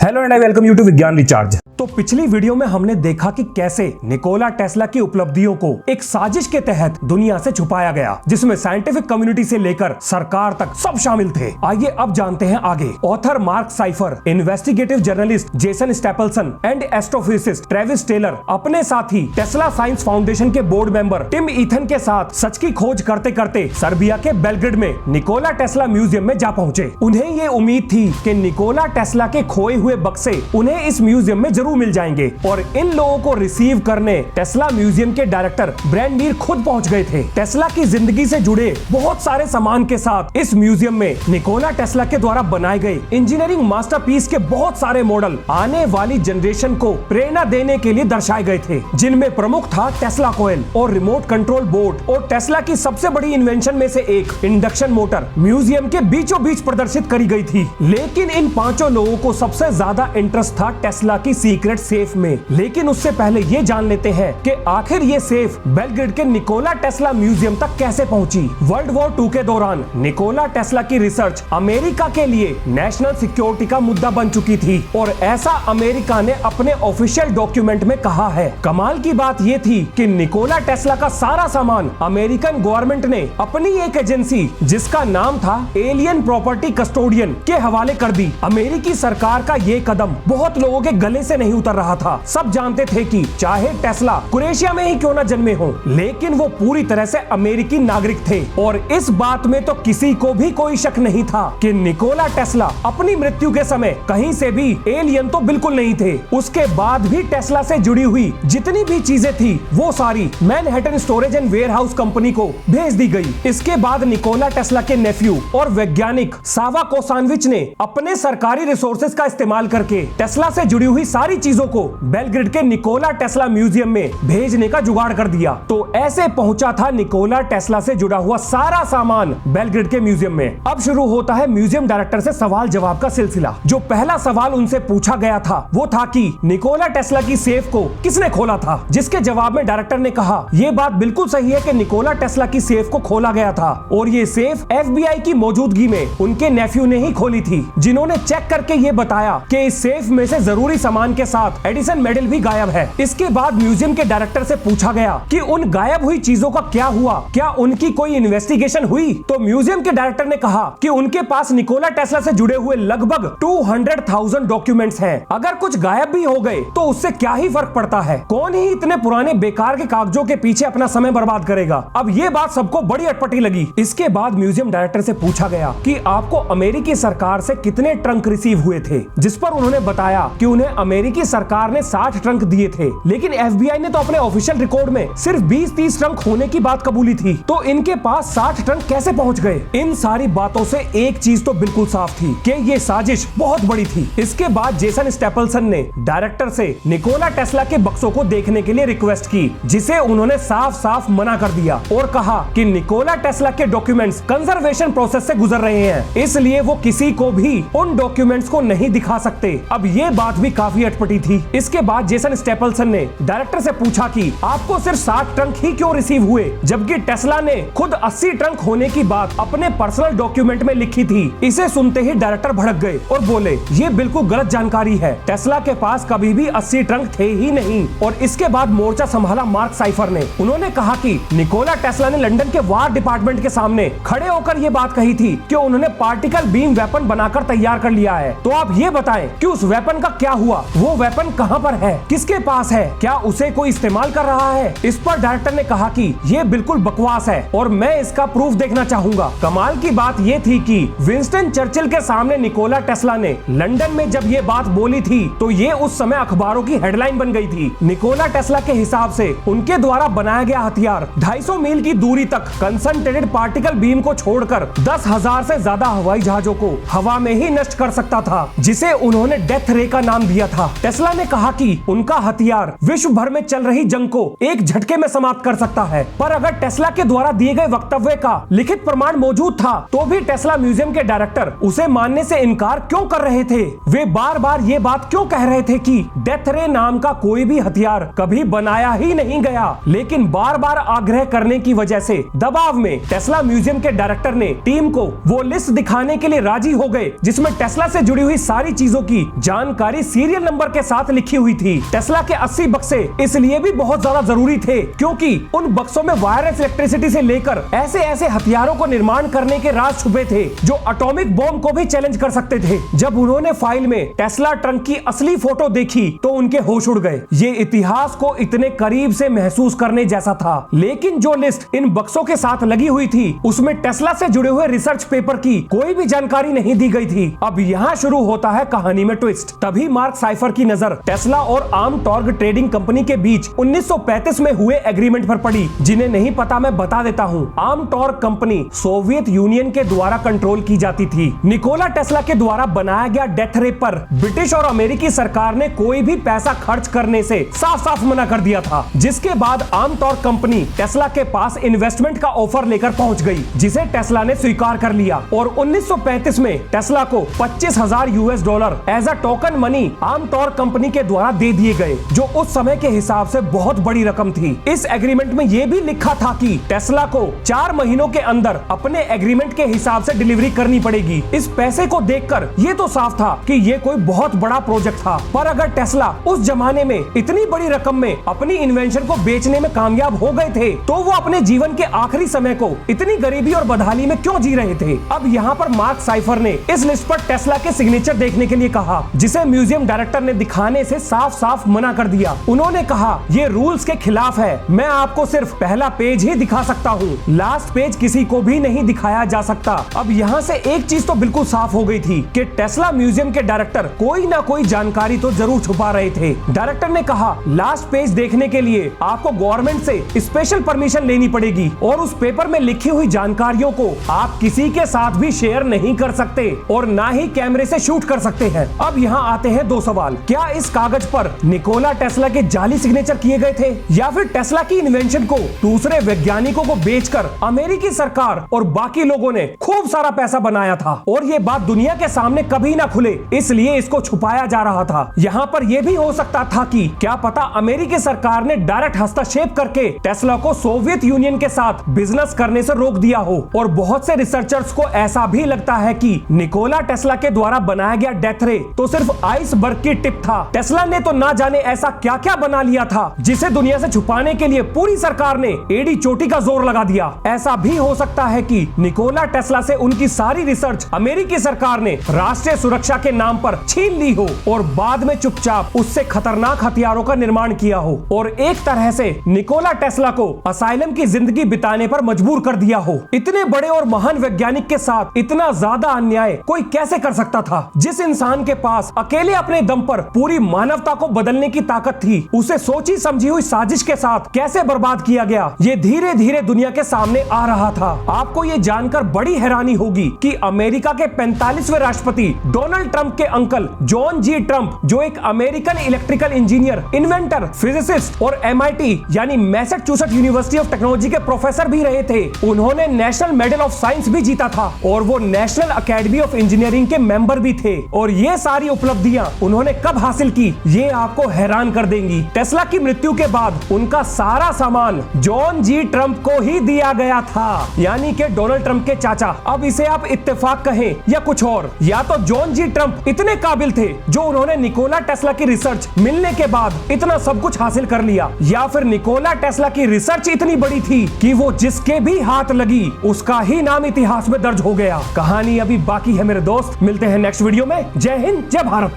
Hello and I welcome you to Vigyan recharge. तो पिछली video में हमने देखा कि कैसे निकोला टेस्ला की उपलब्धियों को एक साजिश के तहत दुनिया से छुपाया गया, जिसमें साइंटिफिक कम्युनिटी से लेकर सरकार तक सब शामिल थे। आइए अब जानते हैं आगे। Author Mark Cypher, investigative journalist Jason Stapleson and astrophysicist Travis Taylor अपने साथी टेस्ला साइंस फाउंडेशन के बोर्ड मेंबर टिम ईथन के साथ सच की खोज करते करते सर्बिया के बेलग्रेड में निकोला टेस्ला म्यूजियम में जा पहुंचे। उन्हें ये उम्मीद थी कि निकोला टेस्ला के खोए हुए बक्से उन्हें इस म्यूजियम में जरूर मिल जाएंगे, और इन लोगों को रिसीव करने टेस्ला म्यूजियम के डायरेक्टर ब्रैंड मीर खुद पहुंच गए थे। टेस्ला की जिंदगी से जुड़े बहुत सारे सामान के साथ इस म्यूजियम में निकोला टेस्ला के द्वारा बनाए गए इंजीनियरिंग मास्टरपीस के बहुत सारे मॉडल आने वाली जनरेशन को प्रेरणा देने के लिए दर्शाए गए थे, जिनमें प्रमुख था टेस्ला कॉइल और रिमोट कंट्रोल बोर्ड और टेस्ला की सबसे बड़ी इन्वेंशन में से एक इंडक्शन मोटर म्यूजियम के बीचों बीच प्रदर्शित करी गई थी। लेकिन इन पांचों लोगों को सबसे ज्यादा इंटरेस्ट था टेस्ला की सीक्रेट सेफ में। लेकिन उससे पहले ये जान लेते हैं कि आखिर ये सेफ बेलग्रेड के निकोला टेस्ला म्यूजियम तक कैसे पहुंची। वर्ल्ड वॉर 2 के दौरान निकोला टेस्ला की रिसर्च अमेरिका के लिए नेशनल सिक्योरिटी का मुद्दा बन चुकी थी, और ऐसा अमेरिका ने अपने ऑफिशियल डॉक्यूमेंट में कहा है। कमाल की बात ये थी कि निकोला टेस्ला का सारा सामान अमेरिकन गवर्नमेंट ने अपनी एक एजेंसी जिसका नाम था एलियन प्रॉपर्टी कस्टोडियन के हवाले कर दी। अमेरिकी सरकार का ये कदम बहुत लोगों के गले से नहीं उतर रहा था। सब जानते थे कि चाहे टेस्ला क्रोएशिया में ही क्यों न जन्मे हो, लेकिन वो पूरी तरह से अमेरिकी नागरिक थे। और इस बात में तो किसी को भी कोई शक नहीं था कि निकोला टेस्ला अपनी मृत्यु के समय कहीं से भी एलियन तो बिल्कुल नहीं थे। उसके बाद भी टेस्ला से जुड़ी हुई जितनी भी चीजें थी वो सारी Manhattan storage and warehouse company को भेज दी गई। इसके बाद निकोला टेस्ला के नेफ्यू और वैज्ञानिक सावा कोसानविच ने अपने सरकारी रिसोर्सेज का इस्तेमाल करके टेस्ला से जुड़ी हुई सारी चीजों को बेलग्रेड के निकोला टेस्ला म्यूजियम में भेजने का जुगाड़ कर दिया। तो ऐसे पहुंचा था निकोला टेस्ला से जुड़ा हुआ सारा सामान बेलग्रेड के म्यूजियम में। अब शुरू होता है म्यूजियम डायरेक्टर से सवाल जवाब का सिलसिला। जो पहला सवाल उनसे पूछा गया था वो था कि निकोला टेस्ला की सेफ को किसने खोला था, जिसके जवाब में डायरेक्टर ने कहा ये बात बिल्कुल सही है कि निकोला टेस्ला की सेफ को खोला गया था, और ये सेफ FBI की मौजूदगी में उनके नेफ्यू ने ही खोली थी, जिन्होंने चेक करके ये बताया कि इस सेफ में से जरूरी सामान के साथ एडिसन मेडल भी गायब है। इसके बाद म्यूजियम के डायरेक्टर से पूछा गया कि उन गायब हुई चीजों का क्या हुआ, क्या उनकी कोई इन्वेस्टिगेशन हुई। तो म्यूजियम के डायरेक्टर ने कहा कि उनके पास निकोला टेस्ला से जुड़े हुए लगभग 200,000 डॉक्यूमेंट्स हैं। अगर कुछ गायब भी हो गए तो उससे क्या ही फर्क पड़ता है, कौन ही इतने पुराने बेकार के कागजों के पीछे अपना समय बर्बाद करेगा। अब ये बात सबको बड़ी अटपटी लगी। इसके बाद म्यूजियम डायरेक्टर से पूछा गया कि आपको अमेरिकी सरकार से कितने ट्रंक रिसीव हुए थे, जिस पर उन्होंने बताया कि उन्हें अमेरिकी सरकार ने 60 ट्रंक दिए थे, लेकिन FBI ने तो अपने ऑफिशियल रिकॉर्ड में सिर्फ 20-30 ट्रंक होने की बात कबूली थी। तो इनके पास 60 ट्रंक कैसे पहुंच गए। इन सारी बातों से एक चीज तो बिल्कुल साफ थी कि ये साजिश बहुत बड़ी थी। इसके बाद जेसन स्टेपलसन ने डायरेक्टर से निकोला टेस्ला के बक्सों को देखने के लिए रिक्वेस्ट की, जिसे उन्होंने साफ साफ मना कर दिया और कहा कि निकोला टेस्ला के डॉक्यूमेंट्स कंजर्वेशन प्रोसेस से गुजर रहे हैं, इसलिए वो किसी को भी उन डॉक्यूमेंट्स को नहीं दिखा सकते। अब ये बात भी काफी अटपटी थी। इसके बाद जेसन स्टेपलसन ने डायरेक्टर से पूछा कि आपको सिर्फ 60 ट्रंक ही क्यों रिसीव हुए, जबकि टेस्ला ने खुद 80 ट्रंक होने की बात अपने पर्सनल डॉक्यूमेंट में लिखी थी। इसे सुनते ही डायरेक्टर भड़क गए और बोले ये बिल्कुल गलत जानकारी है, टेस्ला के पास कभी भी 80 ट्रंक थे ही नहीं। और इसके बाद मोर्चा संभाला मार्क साइफर ने। उन्होंने कहा कि निकोला टेस्ला ने लंदन के वार डिपार्टमेंट के सामने खड़े होकर ये बात कही थी कि उन्होंने पार्टिकल बीम वेपन बनाकर तैयार कर लिया है। तो आप ये बताएं कि उस वेपन का क्या हुआ, वो वेपन कहां पर है, किसके पास है, क्या उसे कोई इस्तेमाल कर रहा है। इस पर डायरेक्टर ने कहा कि ये बिल्कुल बकवास है और मैं इसका प्रूफ देखना चाहूंगा। कमाल की बात ये थी कि विंस्टन चर्चिल के सामने निकोला टेस्ला ने लंदन में जब ये बात बोली थी तो ये उस समय अखबारों की हेडलाइन बन गई थी। निकोला टेस्ला के हिसाब से उनके द्वारा बनाया गया हथियार 250 मील की दूरी तक कंसंट्रेटेड पार्टिकल बीम को छोड़कर 10,000 से ज्यादा हवाई जहाजों को हवा में ही नष्ट कर सकता था, जिसे उन्होंने डेथ रे का नाम दिया था। टेस्ला ने कहा कि उनका हथियार विश्व भर में चल रही जंग को एक झटके में समाप्त कर सकता है। पर अगर टेस्ला के द्वारा दिए गए वक्तव्य का लिखित प्रमाण मौजूद था तो भी टेस्ला म्यूजियम के डायरेक्टर उसे मानने से इनकार क्यों कर रहे थे? वे बार बार ये बात क्यों कह रहे थे कि डेथ रे नाम का कोई भी हथियार कभी बनाया ही नहीं गया? लेकिन बार बार आग्रह करने की वजह से दबाव में टेस्ला म्यूजियम के डायरेक्टर ने टीम को वो लिस्ट दिखाने के लिए राजी हो गए जिसमें टेस्ला से जुड़ी हुई सारी चीजों की जानकारी सीरियल नंबर के साथ लिखी हुई थी। टेस्ला के 80 बक्से इसलिए भी बहुत ज्यादा जरूरी थे क्योंकि उन बक्सों में वायरलेस इलेक्ट्रिसिटी से लेकर ऐसे ऐसे हथियारों को निर्माण करने के राज छुपे थे जो एटॉमिक बॉम्ब को भी चैलेंज कर सकते थे। जब उन्होंने फाइल में टेस्ला ट्रंक की असली फोटो देखी तो उनके होश उड़ गए। ये इतिहास को इतने करीब से महसूस करने जैसा था। लेकिन जो लिस्ट इन बक्सों के साथ लगी हुई थी उसमें टेस्ला से जुड़े हुए रिसर्च पेपर की कोई भी जानकारी नहीं दी गई थी। अब यहाँ शुरू होता है कहानी में ट्विस्ट। तभी मार्क साइफर की नजर टेस्ला और आर्म टॉर्ग ट्रेडिंग कंपनी के बीच 1935 में हुए एग्रीमेंट पर पड़ी। जिन्हें नहीं पता मैं बता देता हूँ, आर्म टॉर्ग कंपनी सोवियत यूनियन के द्वारा कंट्रोल की जाती थी। निकोला टेस्ला के द्वारा बनाया गया डेथ रे पर ब्रिटिश और अमेरिकी सरकार ने कोई भी पैसा खर्च करने से साफ साफ मना कर दिया था। जिसके बाद आर्म टॉर्ग कंपनी टेस्ला के पास इन्वेस्टमेंट का ऑफर लेकर पहुंच गई जिसे टेस्ला ने स्वीकार कर लिया और 1935 में टेस्ला को $25,000 as a token money Amtorg company के द्वारा दे दिए गए जो उस समय के हिसाब से बहुत बड़ी रकम थी। इस एग्रीमेंट में यह भी लिखा था कि टेस्ला को 4 महीनों के अंदर अपने एग्रीमेंट के हिसाब से डिलीवरी करनी पड़ेगी। इस पैसे को देखकर ये तो साफ था कि ये कोई बहुत बड़ा प्रोजेक्ट था। पर अगर टेस्ला उस जमाने में इतनी बड़ी रकम में अपनी इन्वेंशन को बेचने में कामयाब हो गए थे तो वो अपने जीवन के आखिरी समय को इतनी गरीबी और बदहाली में क्यों जी रहे थे? अब यहाँ पर मार्क साइफर ने इस लिस्ट पर टेस्ला के सिग्नेचर देखने के लिए कहा जिसे म्यूजियम डायरेक्टर ने दिखाने से साफ साफ मना कर दिया। उन्होंने कहा ये रूल्स के खिलाफ है, मैं आपको सिर्फ पहला पेज ही दिखा सकता हूँ, लास्ट पेज किसी को भी नहीं दिखाया जा सकता। अब यहाँ से एक चीज तो बिल्कुल साफ हो गई थी कि टेस्ला म्यूजियम के डायरेक्टर कोई ना कोई जानकारी तो जरूर छुपा रहे थे। डायरेक्टर ने कहा लास्ट पेज देखने के लिए आपको गवर्नमेंट से स्पेशल परमिशन लेनी पड़ेगी और उस पेपर में लिखी हुई जानकारियों को आप किसी के साथ भी शेयर नहीं कर सकते और ना ही कैमरे से शूट कर सकते हैं। अब यहाँ आते हैं 2 सवाल। क्या इस कागज पर निकोला टेस्ला के जाली सिग्नेचर किए गए थे या फिर टेस्ला की इन्वेंशन को दूसरे वैज्ञानिकों को बेचकर अमेरिकी सरकार और बाकी लोगों ने खूब सारा पैसा बनाया था और ये बात दुनिया के सामने कभी ना खुले इसलिए इसको छुपाया जा रहा था? यहाँ पर यह भी हो सकता था कि क्या पता अमेरिकी सरकार ने डायरेक्ट हस्तक्षेप करके टेस्ला को सोवियत यूनियन के साथ बिजनेस करने से रोक दिया हो। और बहुत से रिसर्चर्स को ऐसा भी लगता है कि निकोला टेस्ला के द्वारा बनाया गया डेथ रे तो सिर्फ आइसबर्ग की टिप था। टेस्ला ने तो ना जाने ऐसा क्या क्या बना लिया था जिसे दुनिया से छुपाने के लिए पूरी सरकार ने एड़ी चोटी का जोर लगा दिया। ऐसा भी हो सकता है कि निकोला टेस्ला से उनकी सारी रिसर्च अमेरिकी सरकार ने राष्ट्रीय सुरक्षा के नाम पर छीन ली हो और बाद में चुपचाप उससे खतरनाक हथियारों का निर्माण किया हो और एक तरह से निकोला टेस्ला को असाइलम की जिंदगी बिताने पर मजबूर कर दिया हो। इतने बड़े और महान वैज्ञानिक के साथ इतना ज्यादा अन्याय कोई कैसे कर सकता था? जिस इंसान के पास अकेले अपने दम पर पूरी मानवता को बदलने की ताकत थी उसे सोची समझी हुई साजिश के साथ कैसे बर्बाद किया गया ये धीरे धीरे दुनिया के सामने आ रहा था। आपको ये जानकर बड़ी हैरानी होगी कि अमेरिका के 45वें राष्ट्रपति डोनाल्ड ट्रंप के अंकल जॉन जी ट्रंप जो एक American electrical engineer, inventor, physicist और MIT यानी मैसेच्यूसेट्स यूनिवर्सिटी ऑफ टेक्नोलॉजी के प्रोफेसर भी रहे थे। उन्होंने नेशनल मेडल ऑफ साइंस भी जीता था और वो नेशनल अकेडमी ऑफ इंजीनियरिंग के मेंबर भी थे। और ये सारी उपलब्धियां उन्होंने कब हासिल की ये आपको हैरान कर देंगी। टेस्ला की मृत्यु के बाद उनका सारा सामान जॉन जी ट्रंप को ही दिया गया था, यानी कि डोनाल्ड ट्रंप के चाचा। अब इसे आप इत्तेफाक कहें या कुछ और, या तो जॉन जी ट्रंप इतने काबिल थे जो उन्होंने निकोला टेस्ला की रिसर्च मिलने के बाद इतना सब कुछ हासिल कर लिया, या फिर निकोला टेस्ला की रिसर्च इतनी बड़ी थी कि वो जिसके भी हाथ लगी उसका ही नाम इतिहास में दर्ज हो गया। कहानी अभी बाकी है मेरे दोस्त, मिलते हैं नेक्स्ट वीडियो में। जय हिंद, जय भारत।